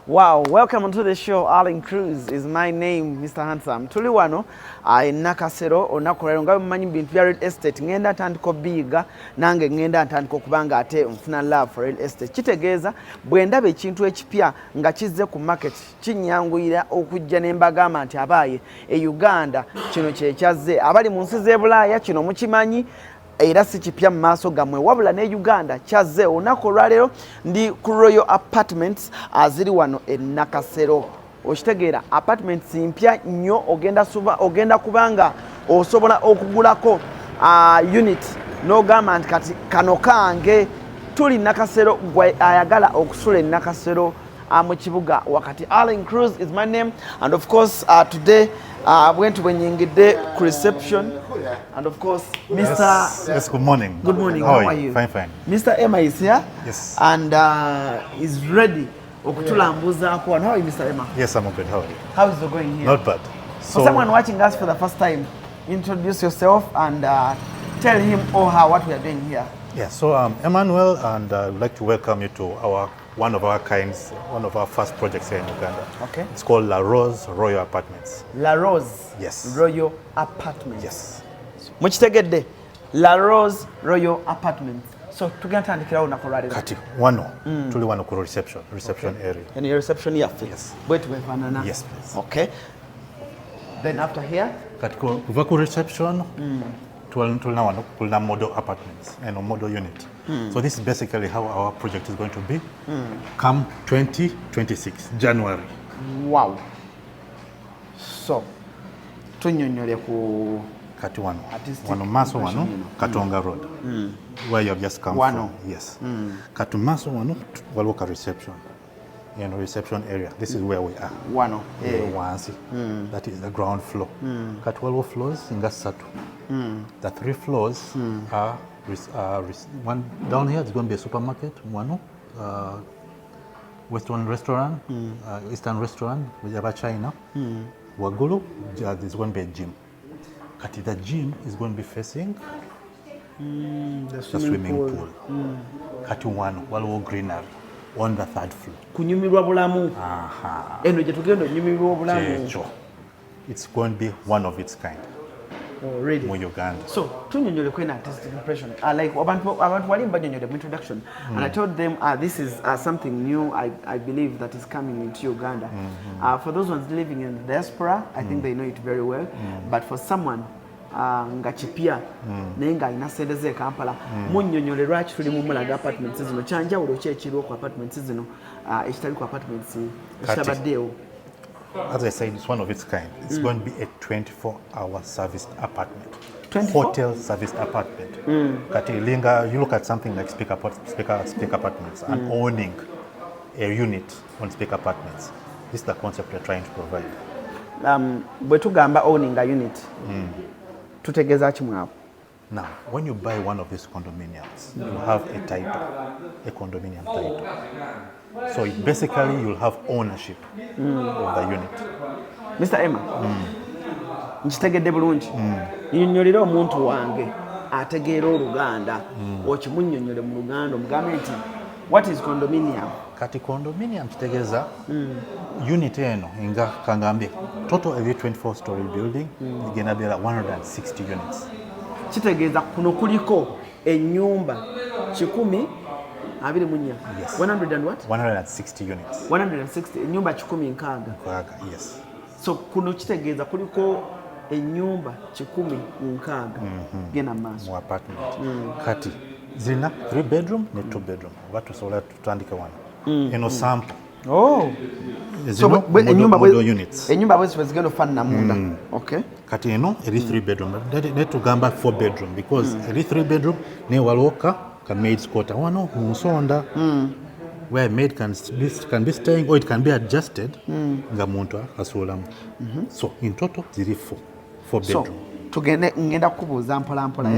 Wow, welcome to the show. ALLANCRUZ is my name, Mr. Handsome. Tuli wano nakasero onakolero nga mumanyi bintu bya real estate ngenda tandiko biga nange ngenda tandiko kubanga ate mfuna love for real estate. Kitegeeza bwendaba ekintu ekipya nga kizze ku market kinyanguyira okujja nembagamba nti abaye e Uganda kino kyekyaze abali mu nsi z'Ebulaaya kino mukimanyi era si kipya mu maaso gammwe wabula ne Uganda kyazze olunaku olwaleero ndi ku Royal Apartments aziri wano e Nakasero. Okitegeera apartments mpya nnyo ogenda kubanga osobola okugulako unit n'ogamba nti kati kano kange. Tuli Nakasero gwe ayagala okusula e Nakasero mu kibuga wakati. ALLANCRUZ is my name, and of course today went to Benyingide reception, and of course Mr. Yes, good morning. Good morning. How are you? Fine. Mr. Emma is here. Yes. And is ready. Okutulambuzaako. And how are you, Mr. Emma? Yes, I'm good. How are you? How is it going here? Not bad. For someone watching us for the first time, introduce yourself and tell him or her what we are doing here. Yeah, so I'm Emmanuel, and I would like to welcome you to one of our first projects here in Uganda. Okay. It's called La Rose Royal Apartments. La Rose. Yes. Royal Apartments. Yes. Mukitegedde La Rose Royal Apartments. So tugenda unakolwalira. Kati wano tuli wano ku reception area. And your reception here. Yes. Wait wefanana. Yes, please. Okay. Then after here. Kati kuva ku reception tulina wano kulina model apartments and a model unit. So this is basically how our project is going to be come 2026 January. Wow. So tunyonyole ku kati wano maso wano Katonga Road where you have just come from. Yes. Kati maso wano waliwo ka reception. In the reception area. This is where we are. Wano. Wansi. That is the ground floor. Kati waliwo floors nga 3. The 3 floors are one down here is going to be a supermarket, one Western restaurant, Eastern restaurant, with China. Wagulu, there's going to be a gym. Kati the gym is going to be facing the swimming pool. Kati one, waliwo greenery on the 3rd floor. Kunyumirwa bulamu. Eno gye tugenda nyumirwa bulamu. It's going to be one of its kind. Oh, really? Mu Uganda. So, tunyonyole kwena artistic impression. Like abantu wali mbanyonyole mu introduction, and I told them this is something new. I believe that is coming into Uganda. For those ones living in the diaspora, I think they know it very well. But for someone nga kipya naye nga alina sente ze Kampala, munnyonyole lwaki tuli mu mulaga apartments zino, kyanjawulo ki ekiriwo ku apartments zino ekitali ku apartments ekitabaddeewo. As I said, it's one of its kind. It's going to be a 24-hour serviced apartment. 24? Hotel serviced apartment. Kati linga, you look at something like speaker apartments and owning a unit on speaker apartments. This is the concept we're trying to provide. Bwe tugamba owning a unit, tutegeeza ki mwapo? Now, when you buy one of these condominiums, you have a title, a condominium title. So basically, you'll have ownership of the unit. Mr. Emma, nkitegedde bulungi. Nnyonnyolera omuntu wange ategeera Oluganda, okimunnyonnyole mu Luganda omugambe nti what is condominium? Kati condominium kitegeeza unit eno nga kangambye total every 24-story building igenda beera 160 units. Kitegeeza kuno kuliko ennyumba 124. Yes. 100 and what? 160 units. 160 ennyumba 160. Yes. So kuno kitegeeza kuliko ennyumba 160 gena maaso. Mu apartment. Kati zirina 3 bedroom ne 2 bedroom. Oba tusobola tutandike wano. Eno sample. Oh. So model units. Enyumba bwe zigenda ofaanana munda. Okay. Kati eno eri 3 bedroom. Netugamba 4 bedroom because eri 3 bedroom ne waloka ka maid's quarter wano mu Nsonda where a maid can be staying or it can be adjusted nga muntu asuulamu. So in total ziri 4 bedroom. So tugende ngenda kubuuza mpola mpola.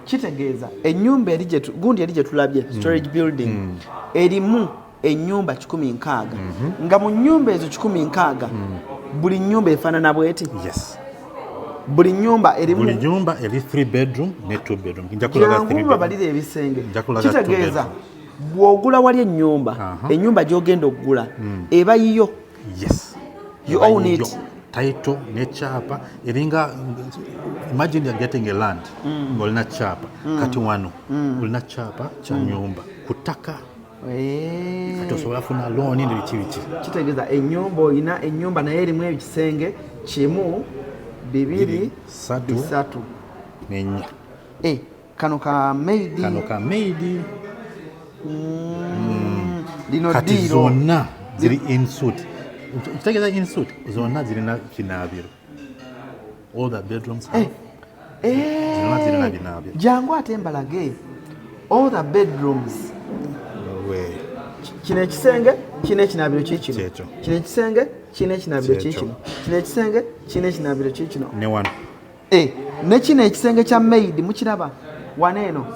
Kitegeeza ennyumba gundi eri gye tulabye storage building erimu ennyumba 160 nga mu nnyumba ezo 160 buli nnyumba efaanana bweti. Yes. Buli nyumba eri 3 bedroom ne 2 bedroom. Nja kulaga 3 bedroom. Balire ebisenge. Kitegeeza bw'ogula wali ennyumba ennyumba gy'ogenda okugula eba yiyo. Yes, you own it. Title ne chapa eringa imagine you're getting a land ngolina chapa kati wano olina chapa cha nyumba kutaka kati osobola funa loan ndi biki kitegeeza ennyumba olina ennyumba naye erimu ekisenge kimu bibiri bisatu nenya kano ka maidi lino kati zonna ziri in suit. Kitegeeza in suit zonna zirina kinaabiro. All the bedrooms have zonna zirina binaabiro. Jangu ate mbalage all the bedrooms kino ekisenge kino ekinaabiro kikino kino ekisenge kino ekinaabiro kikino kino ekisenge kino ekinaabiro kikino ne wano ne kino ekisenge kya maid mukiraba wano eno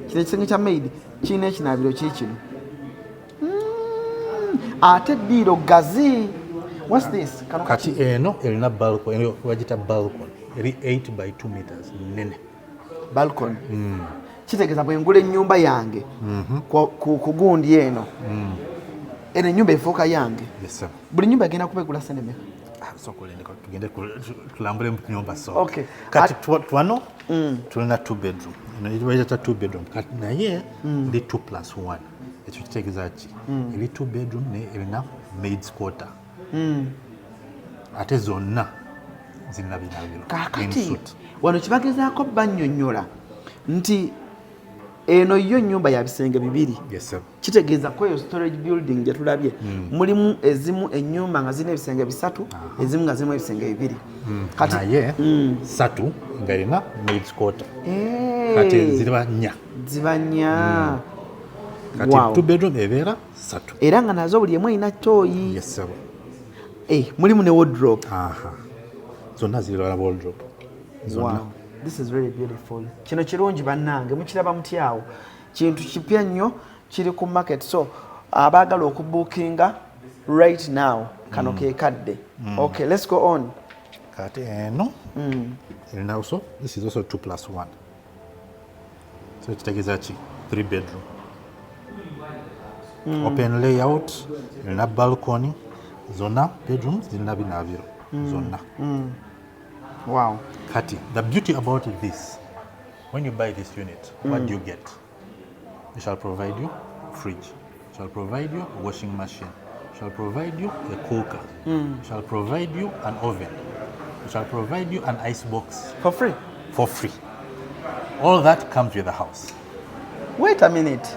kino ekisenge kya maid kino ekinaabiro kikino ate ddiiro gazi. What's this? Kati eno erina balcony eno wagita balcony eri 8 by 2 meters nene balcony. Kitegeeza bwe ngula ennyumba yange ku gundi eno eno ennyumba efuuka yange. Buli nyumba egenda kubegula senemeka. Tugende tulambule mu nyumba so. Kati wano tulina 2 bedroom. Eno wagita 2 bedroom kati naye ndi 2+1. Ekyo kitegeeza ki eri 2 bedroom ne erina maid's quarter. Ate zonna zirina binaabiro. Kakati wano kibagezaako bannyonnyola nti eno yo nnyumba ya bisenge bibiri. Kitegeeza ko eyo storage building gye tulabye mulimu ezimu ennyumba nga zirina ebisenge bisatu ezimu nga zirimu ebisenge bibiri. Kati naye 3 nga erina maid's quarter. Kati ziba 4. Kati 2 bedroom ebeera 3 era nga nazo buli emu erina tooyi. Mulimu ne wardrobe. Zonna zirina wardrobe. Wow, this is really beautiful. Kino kirungi bannange mukiraba muti awo kintu kipya nnyo kiri ku market so abaagala okubuukinga right now kano ke kadde. Okay, let's go on. Kati eno erina also this is also 2+1 so kitegeeza ki 3 bedroom. Open layout erina balcony zonna bedrooms zirina binaabiro zonna. Wow. Kati the beauty about this, when you buy this unit, what do you get? We shall provide you fridge, shall provide you a washing machine, shall provide you a cooker, shall provide you an oven, shall provide you an ice box For free? For free. All that comes with the house. Wait a minute.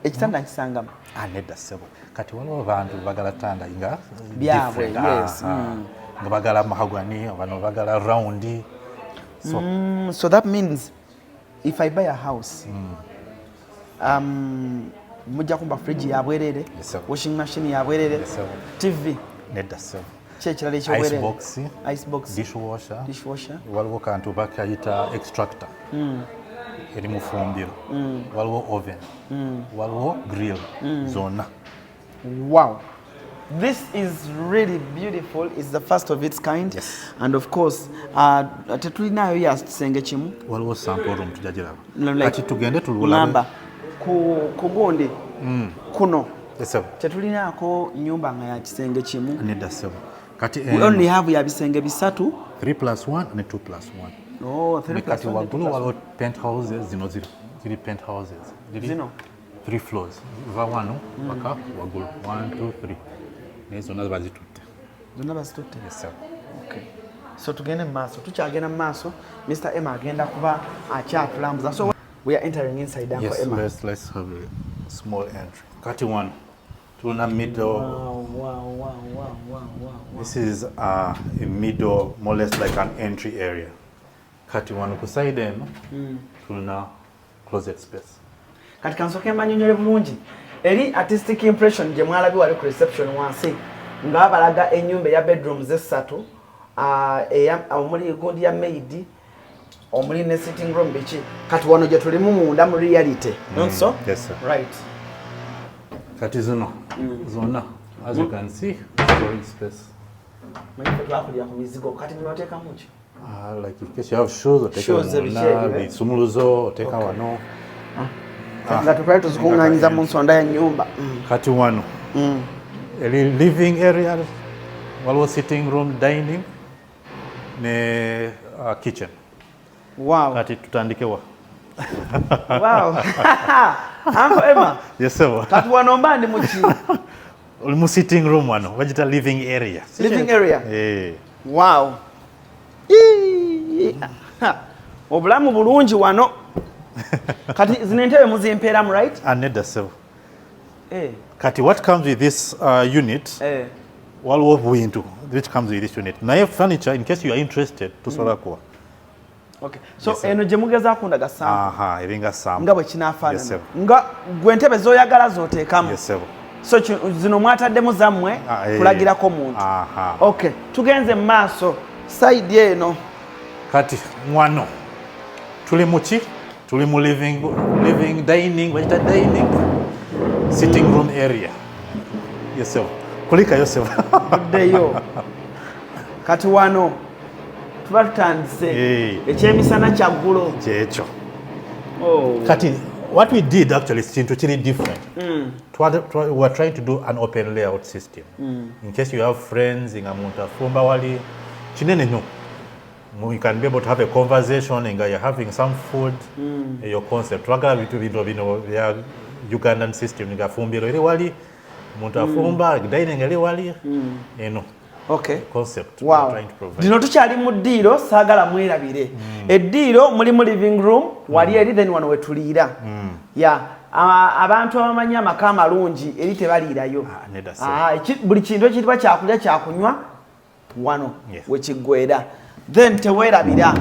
Ekitanda kisangamu. Nedda ssebo. Kati waliwo abantu bagala tanda nga byabwe. Yes. Nga bagala mahogany, abantu bagala round. So that means if I buy a house, mujja kumba fridge ya bwerere, washing machine ya bwerere, TV. Nedda ssebo. Kyekirala ekyobwerere. Ice box, dishwasher. Waliwo kantu bakayita extractor. Eri mu fumbiro. Waliwo oven. Waliwo grill. Zonna. Wow. This is really beautiful. It's the first of its kind. Yes. And of course, tetulinayo ya kisenge kimu. Waliwo sample room tujagiraba. Kati tugende tululaba. Ku gundi. Kuno. Yes sir. Tetulinaako nyumba nga ya kisenge kimu. Nedda ssebo. Kati we only have ya bisenge bisatu. 3+1 ne 2+1. Oh, 3+1. Kati waggulu waliwo penthouses zino ziri penthouses. Zino 3 floors. Va wano paka waggulu 1 2 3. Naye zonna bazitutte. Zonna bazitutte? Yes sir. Okay. So tugende mu maaso. Tukyagenda mu maaso. Mr. Emma agenda kuba akyatulambuza. So we are entering inside Uncle Emma. Yes, let's have a small entry. Kati one. Tuna middle. Wow. This is a middle, more or less like an entry area. Kati one kuside eno. Tuna closet space. Kati kansoke manyonyole bulungi. Eri artistic impression gye mwalabi wali ku reception wansi. Nga balaga ennyumba ya bedrooms esatu. Omuli gundi ya maid. Omuli ne sitting room biki. Kati wano gye tulimu munda mu reality. Not so? Yes sir. Right. Kati zino. Zona. As you can see, storage space. Like in case you have shoes, or take one. Sumuluzo, or take one. nga tukale tuzikunganyiza mu nsonda ya nyumba. Kati wano. Living area, waliwo sitting room, dining, ne kitchen. Wow. Kati tutandikewa. Wow. Uncle Emma. Yes, sir. Kati wano mba ndi muki. Mu sitting room wano, wajita living area. Living area? Wow. Obulamu bulungi wano. Kati zino entebe muzimpeeramu, right? Nedda ssebo. Kati what comes with this unit, waliwo obwintu which comes with this unit. Naye furniture, in case you are interested, tusobola kuwa. Okay. So eno gye mugezaako ndaga sample. Eringa sample. Nga bwe kinaafaanana. Nga gwe entebe z'oyagala z'oteekamu. Yes, sebo. So zino mwataddemu zammwe kulagirako muntu. Okay. Tugenze mu maaso side eno. Kati wano tuli muki? Tuli mu living dining, wajita dining, sitting room area. Yes, sebo. Kulika yourself. Buddeyo. Kati wano tuba tutandise ekyemisana kyaggulo kyekyo. Kati what we did actually is kintu kiri different. We were trying to do an open layout system. In case you have friends nga muntu afumba wali kinene nnyo. You can be able to have a conversation and you're having some food, your concept. Twagala bitu bino ya Ugandan system nga fumbiro eri wali muntu afumba dining eri wali Okay. Concept. Wow. Trying to provide. Dino tukyali mu ddiiro saagala mwerabire. Eddiiro mulimu living room wali eri then wano wetuliira. Abantu abamanyi amaka amalungi eri tebaliirayo. Buli kintu ekiyitibwa kyakulya kyakunywa wano wekiggwera. Then teweerabira.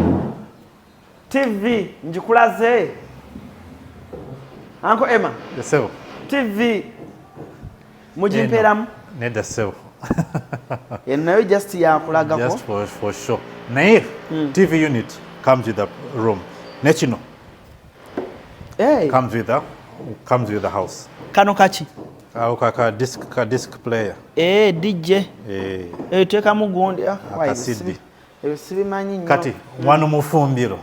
TV njikulaze. Uncle Emma. Yes, sir. TV mujimpeeramu. Nedda ssebo. Nayo just yakulagako. Just for sure. Naye TV unit comes with a room. Nekino comes with the house. Kano kaki? Ka disc player. DJ. Teekamu gundi. CD. Sibimanyi nnyo. Kati wano mu fumbiro.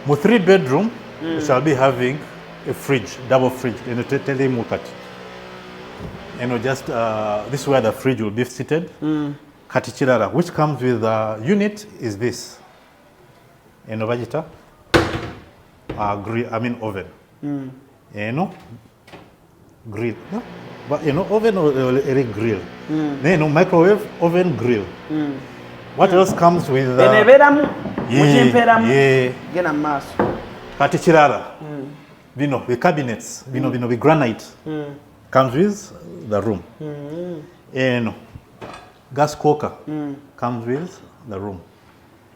Mu 3-bedroom we shall be having a fridge, double fridge. Tell him kati. Just this is where the fridge will be seated. Kati chirara, which comes with the unit is this. Vajita grill, oven. Grill. No? But oven or grill. Microwave, oven, grill. What else comes with Gena maso. Kati chirara. The cabinets, the granite. Comes with the room. Gas cooker comes with the room.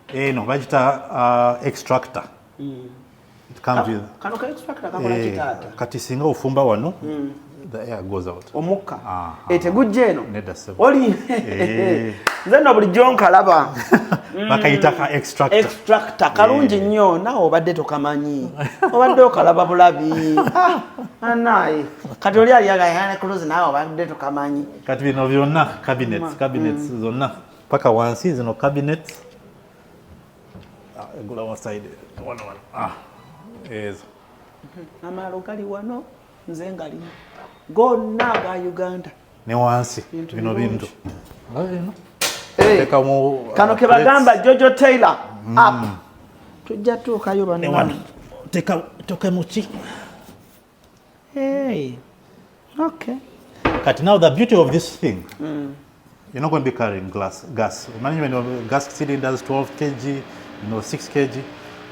Vajita extractor. It comes with. Kati singa ufumba wano, the air goes out. Omuka. Ete gujeno. Oli. Nzeno bulijjo nkalaba. Bakayitaka extractor. Extractor kalungi nnyo nawe obadde tokamanyi. Obadde okalaba bulabi. Anayi. Kati oli ali agayana CRUZ nawe obadde tokamanyi. Kati bino byonna cabinets zonna. Paka wansi zino cabinets. Gula one side. One. Yes. Amalo gali wano nze ngali. Gonna ga Uganda. Ne wansi bino bintu. Kano ke bagamba Jojo Taylor up. Tujja tuukayo bano. Toka muchi. Hey. Okay. But now the beauty of this thing, you're not going to be carrying gas. Management of gas cylinders, 12 kg, 6 kg.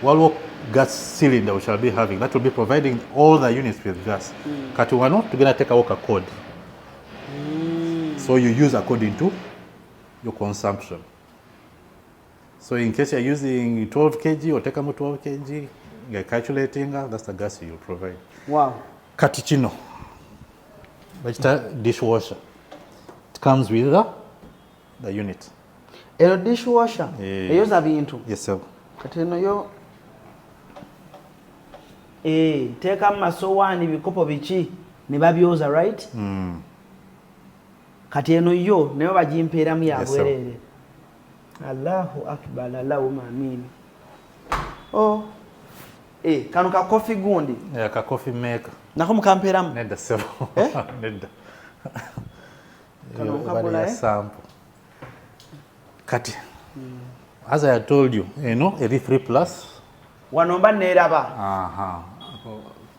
What gas cylinder we shall be having, that will be providing all the units with gas. Kati wano, you're going to take a code. So you use according to your consumption. So in case you're using 12 kg or take a 12 kg, you're calculating, that's the gas you provide. Wow. Katichino, dishwasher. It comes with the unit. Eno dishwasher, eyoza bintu. Yes, sir. Kati eno yo, teka masowaani bikopo biki ne babyoza, right? Kati eno yo nayo bagimpeeramu ya bwerere. Allahu akbar, Allahu amin. kano ka coffee gundi. Ka coffee maker. Nako mukamperamu. Nedda sebo. Nedda. Kano mukabula sample. Kati. As I told you, you know, 3 plus. Wanomba neraba.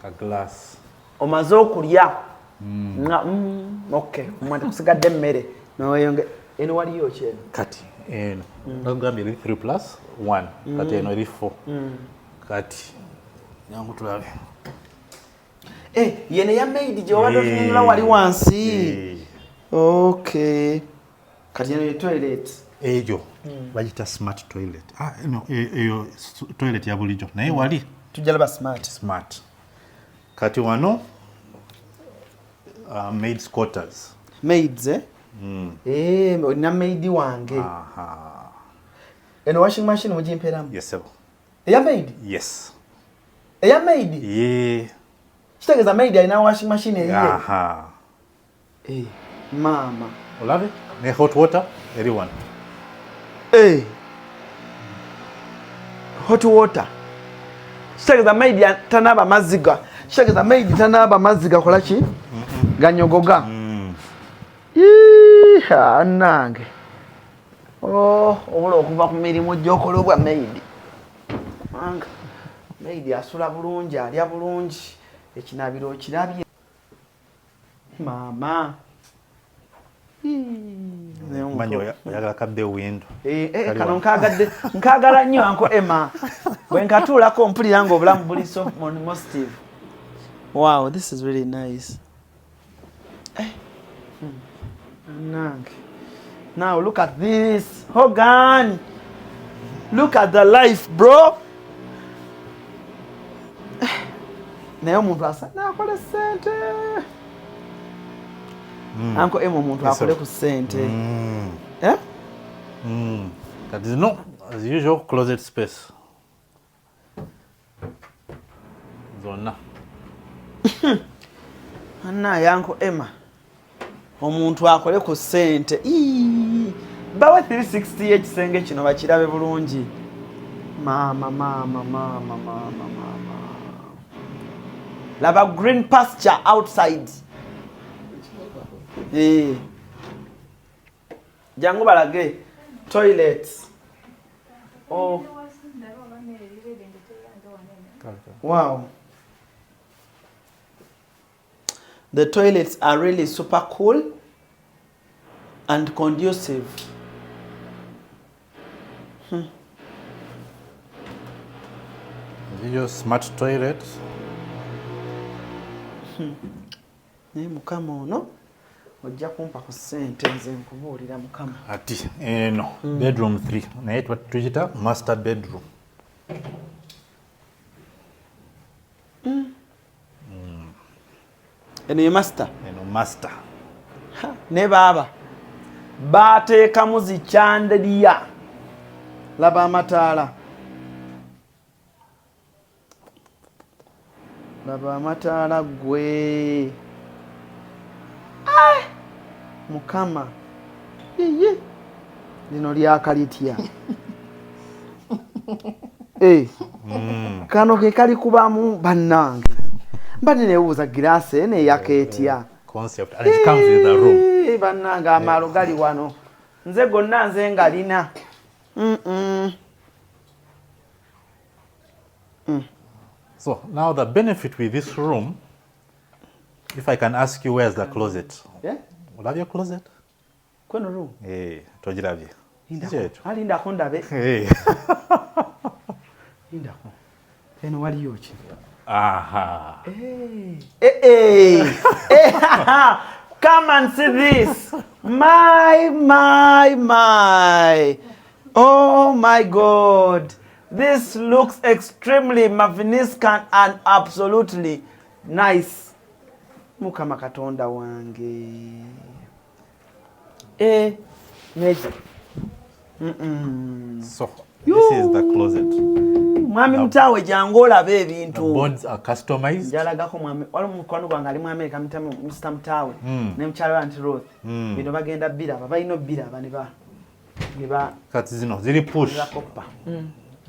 Ka glass. Omaze okulya. Okay. Mwanda kusigadde mmere. Noyonge eno waliyo kyeno. Kati eno. Nagambye 3 plus 1. Kati eno 4. Kati. Nyangu tulabe. Yene ya maid je wado tunula wali wansi. Okay. Kati eno toilet. Ejo. Bagita smart toilet. No, eyo toilet ya bulijo. Naye wali tujalaba smart. Kati wano maids quarters. Maids na maid wange. Eno washing machine mujimperamu. Yes sir. Eya maid? Yes. Eya maid? Yeah. Kitegeza maid alina washing machine eriye. Mama. Olave? Ne hot water everyone. Hot water. Kitegeza maid tanaba maziga. Kitegeza maid tanaba maziga kolaki? Ganyogoga. Nange. Obulo okuva ku mirimu gy'okola obwa maid. Manga. Maid asula bulungi, alya bulungi. Ekinabiro kirabye. Mama. Manyo yagala kadde window. Kano nkagala nnyo anko Emma. Bwe nkatuulako mpulira ng'obulamu buli so positive. Wow, this is really nice. Nange. Now look at this. Hogan. Look at the life, bro. Naye omuntu asa nakole sente. Anko Emma omuntu akole ku sente. That is no as usual closet space. Zona. Yanko Emma. Omuntu akole ku sente. Bawe 360 ekisenge kino bakirabe bulungi. Mama. Laba green pasture outside. Jangu balage toilets. Wow. The toilets are really super cool and conducive. Your smart toilet. Mukama ono ojja kumpa ku sente nze nkubuulira mukama. Ati eno bedroom 3 naye tujita master bedroom. Eno ye master. Ne baba bateekamu zichandeliya. Laba amataala. Laba amataala gwe. Mukama. Lino lyaka litya. Kano ke kali kubamu bannange. Mbadde neewuuza giraasi eyaka etya. Concept and it comes with the room. Bannange amaalo gali wano. Nze gonna nze ngalina. So now the benefit with this room, if I can ask you, where's the closet? Yeah? Will have your closet? Kweno room? Tojiravye. Alindako ndabe. Indako. Eno waliyo ki? Come and see this. My. Oh my God. This looks extremely magnificent and absolutely nice. Mukama Katonda wange. Major. So, this is the closet. Mwami mtawe jangola be ebintu. The boards are customized. Jalagako mwami wali mukwano gwange ali mu America mtamu Mr. Mtawe. Ne mchalo anti Ruth. Bino bagenda bira babayino bira baniba. Kati zino ziri push.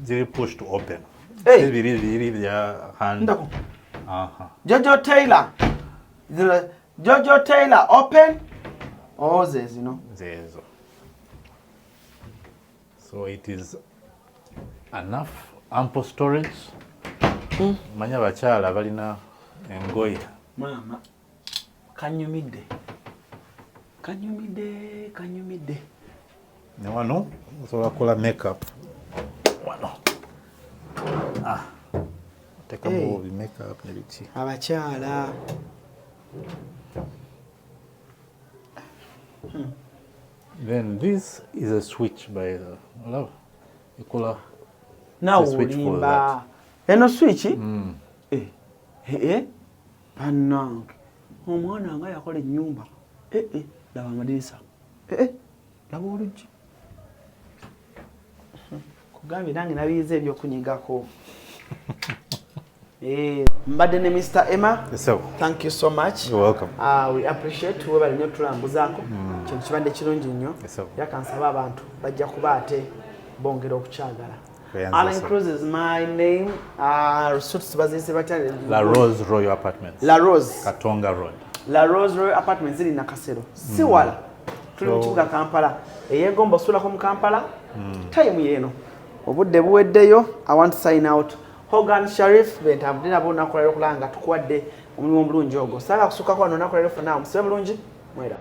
Ziri push to open. Hey. Biri ya hand. Ndako. Aha. Jojo Taylor. Jojo Taylor open. Oh, Zino. Zezo. So it is enough ample storage. Manya bachala balina engoye. Mama. Kanyumide. Ne wano osobola kukola makeup. Wano. Teka mu makeup ne biki. Abakyala. Then this is a switch by Laba. Ikola. Now limba. Eno switch? Panang. Omwana nga yakola ennyumba. Laba amadinisa. Laba oluggi. Kugambye nange nabiyiza ebyokunyigako. Mbadde ne Mr. Emma. Yes, sir. Thank you so much. You're welcome. We appreciate webali nnyo tulambuzaako. Kintu kibadde kirungi nnyo. Yes, sir. Era kansaba abantu bajja kuba ate bongera okukyagala. ALLANCRUZ is my name. Suits bazise batya. La Rose Royal Apartments. La Rose. Katonga Road. La Rose Royal Apartments ziri Nakasero. Si wala. Tuli mu kibuga Kampala. Eyegomba osulako mu Kampala. Time yeno. Obudde buweddeyo. I want to sign out. Hogan Sharif bentambudde nabo nakolera okulanga tukuwadde omulimu omulungi ogwo. Sala kusukako wano nakolera funa musibe bulungi. Mwera.